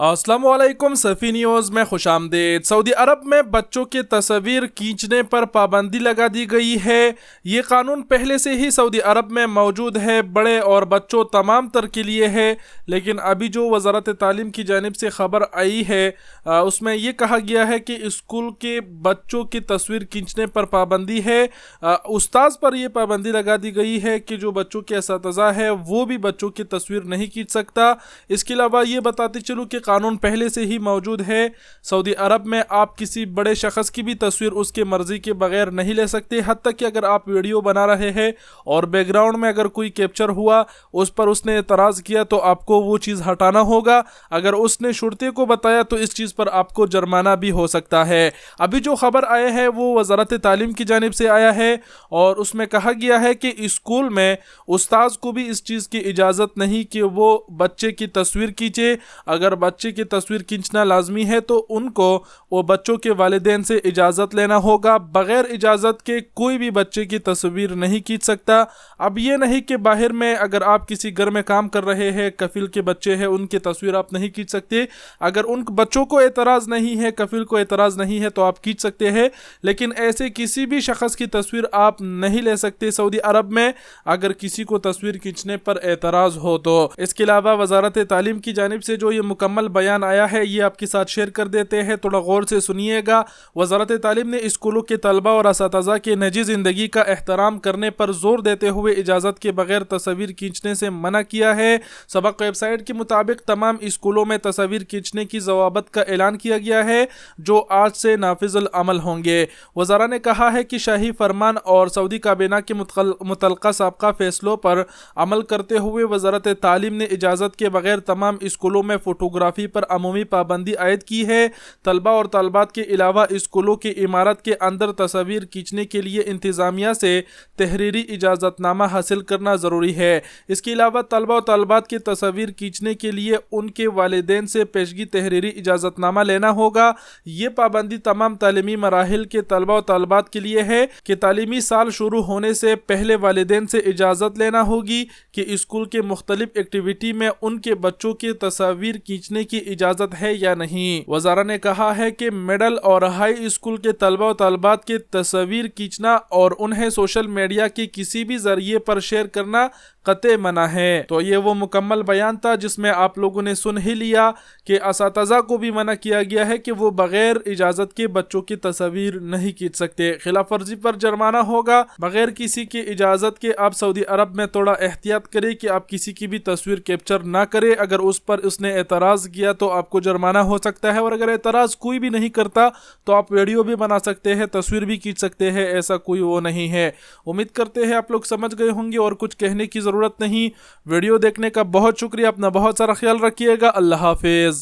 अस्सलाम वालेकुम सफ़ी न्यूज़ में खुश आमदीद। सऊदी अरब में बच्चों की तस्वीर खींचने पर पाबंदी लगा दी गई है। ये कानून पहले से ही सऊदी अरब में मौजूद है, बड़े और बच्चों तमाम तर के लिए है। लेकिन अभी जो वज़ारत तालीम की जानिब से ख़बर आई है उसमें ये कहा गया है कि स्कूल के बच्चों की तस्वीर खींचने पर पाबंदी है। उस्ताद पर यह पाबंदी लगा दी गई है कि जो बच्चों के असातिज़ा है वो भी बच्चों की तस्वीर नहीं खींच सकता। इसके अलावा ये बताते चलूँ कि कानून पहले से ही मौजूद है। सऊदी अरब में आप किसी बड़े शख्स की भी तस्वीर उसके मर्जी के बगैर नहीं ले सकते। हत्ता कि अगर आप वीडियो बना रहे हैं और बैकग्राउंड में अगर कोई कैप्चर हुआ, उस पर उसने एतराज़ किया तो आपको वो चीज़ हटाना होगा। अगर उसने शुरते को बताया तो इस चीज़ पर आपको जुर्माना भी हो सकता है। अभी जो खबर आया है वो वज़ारत तालीम की जानिब से आया है और उसमें कहा गया है कि स्कूल में उस्ताद को भी इस चीज़ की इजाज़त नहीं कि वो बच्चे की तस्वीर खींचे। अगर बच्चे की तस्वीर खींचना लाजमी है तो उनको वो बच्चों के वालिदैन से इजाज़त लेना होगा। बग़ैर इजाज़त के कोई भी बच्चे की तस्वीर नहीं खींच सकता। अब ये नहीं कि बाहर में अगर आप किसी घर में काम कर रहे हैं, कफिल के बच्चे हैं, उनकी तस्वीर आप नहीं खींच सकते। अगर उन बच्चों को एतराज़ नहीं है, कफिल को एतराज़ नहीं है तो आप खींच सकते हैं, लेकिन ऐसे किसी भी शख्स की तस्वीर आप नहीं ले सकते सऊदी अरब में अगर किसी को तस्वीर खींचने पर एतराज़ हो तो। इसके अलावा वज़ारत तालीम की जानिब से जो ये मुकम्मल बयान आया है ये आपके साथ शेयर कर देते हैं, थोड़ा गौर से सुनिएगा। वज़ारत तालीम ने स्कूलों के तलबा और असातिज़ा के निजी ज़िंदगी का एहतराम करने पर जोर देते हुए इजाज़त के बगैर तस्वीर खींचने से मना किया है। सबक वेबसाइट के मुताबिक तमाम स्कूलों में तस्वीर खींचने की ज़वाबत का ऐलान किया गया है जो आज से नाफिजुल अमल होंगे। वज़ारा ने कहा है कि शाही फरमान और सऊदी काबीना के मुतल्लका साबका फैसलों पर अमल करते हुए वज़ारत तालीम ने इजाज़त के बगैर तमाम स्कूलों में फ़ोटोग्राफ़ी पर अमूमी पाबंदी आयद की है। तलबा और तलबात के अलावा स्कूलों की इमारत के अंदर तस्वीर खींचने के लिए इंतज़ामिया से तहरीरी इजाज़तनामा हासिल करना ज़रूरी है। इसके अलावा तलबा और तलबात की तस्वीर खींचने के लिए उनके वालिदैन से पेशगी तहरीरी इजाज़तनामा लेना होगा। ये पाबंदी तमाम तालीमी मराहिल के तलबा और तलबात के लिए है कि तालीमी साल शुरू होने से पहले वालिदैन से इजाज़त लेना होगी कि स्कूल के मुख्तलिफ एक्टिविटी में उनके बच्चों की तस्वीर खींचने की इजाज़त है या नहीं। वज़ारा ने कहा है कि मिडल और हाई स्कूल के तलबा और तलबात की तस्वीर खींचना और उन्हें सोशल मीडिया के किसी भी ज़रिए पर शेयर करना कतई मना है। तो ये वो मुकम्मल बयान था जिसमें आप लोगों ने सुन ही लिया कि असातिज़ा को भी मना किया गया है कि वो बगैर इजाज़त के बच्चों की तस्वीर नहीं खींच सकते। खिलाफ वर्जी पर जुर्माना होगा। बगैर किसी की इजाज़त के आप सऊदी अरब में थोड़ा एहतियात करें कि आप किसी की भी तस्वीर कैप्चर ना करें। अगर उस पर उसने एतराज़ किया तो आपको जुर्माना हो सकता है और अगर एतराज़ कोई भी नहीं करता तो आप वीडियो भी बना सकते हैं, तस्वीर भी खींच सकते हैं, ऐसा कोई वो नहीं है। उम्मीद करते हैं आप लोग समझ गए होंगे और कुछ कहने की ज़रूरत नहीं। वीडियो देखने का बहुत शुक्रिया। अपना बहुत सारा ख्याल रखिएगा। अल्लाह हाफिज़।